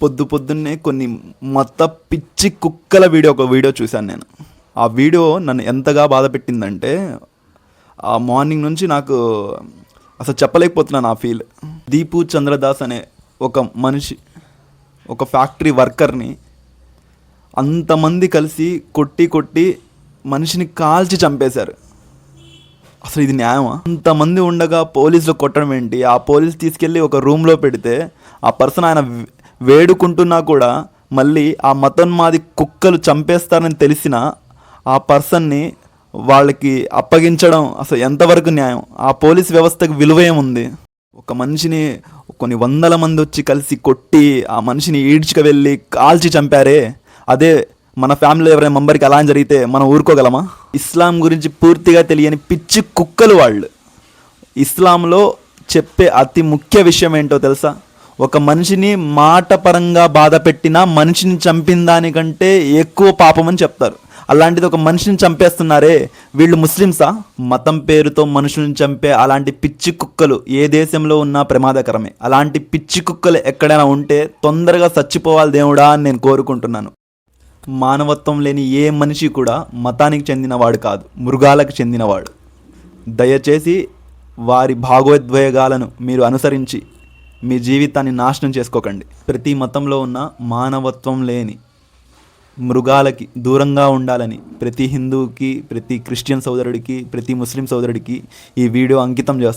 పొద్దున్నే కొన్ని పిచ్చి కుక్కల ఒక వీడియో చూశాను నేను. ఆ వీడియో నన్ను ఎంతగా బాధ పెట్టిందంటే, ఆ మార్నింగ్ నుంచి నాకు అసలు చెప్పలేకపోతున్నాను ఆ ఫీల్. దీపు చంద్రదాస్ అనే ఒక మనిషి, ఒక ఫ్యాక్టరీ వర్కర్ని అంతమంది కలిసి కొట్టి మనిషిని కాల్చి చంపేశారు. అసలు ఇది న్యాయమా? అంతమంది ఉండగా పోలీసులు కొట్టడం ఏంటి? ఆ పోలీసు తీసుకెళ్ళి ఒక రూమ్లో పెడితే ఆ పర్సన్ ఆయన వేడుకుంటున్నా కూడా మళ్ళీ ఆ మతోన్మాది కుక్కలు చంపేస్తారని తెలిసిన ఆ పర్సన్ని వాళ్ళకి అప్పగించడం అసలు ఎంతవరకు న్యాయం? ఆ పోలీస్ వ్యవస్థకు విలువ ఏముంది? ఒక మనిషిని కొన్ని వందల మంది వచ్చి కలిసి కొట్టి ఆ మనిషిని ఈడ్చుకు వెళ్ళి కాల్చి చంపారే, అదే మన ఫ్యామిలీలో ఎవరైనా మెంబర్కి అలా జరిగితే మనం ఊరుకోగలమా? ఇస్లాం గురించి పూర్తిగా తెలియని పిచ్చి కుక్కలు వాళ్ళు. ఇస్లాంలో చెప్పే అతి ముఖ్య విషయం ఏంటో తెలుసా? ఒక మనిషిని మాట పరంగా బాధ పెట్టినా మనిషిని చంపిన దానికంటే ఎక్కువ పాపం అని చెప్తారు. అలాంటిది ఒక మనిషిని చంపేస్తున్నారే, వీళ్ళు ముస్లిమ్సా? మతం పేరుతో మనుషులను చంపే అలాంటి పిచ్చి కుక్కలు ఏ దేశంలో ఉన్నా ప్రమాదకరమే. అలాంటి పిచ్చి కుక్కలు ఎక్కడైనా ఉంటే తొందరగా చచ్చిపోవాలి దేవుడా అని నేను కోరుకుంటున్నాను. మానవత్వం లేని ఏ మనిషి కూడా మతానికి చెందినవాడు కాదు, మృగాలకు చెందినవాడు. దయచేసి వారి భాగోద్వేగాలను మీరు అనుసరించి మీ జీవితాన్ని నాశనం చేసుకోకండి. ప్రతి మతంలో ఉన్న మానవత్వం లేని మృగాలకి దూరంగా ఉండాలని ప్రతి హిందువుకి, ప్రతి క్రిస్టియన్ సోదరుడికి, ప్రతి ముస్లిం సోదరుడికి ఈ వీడియో అంకితం చేస్తున్నాను.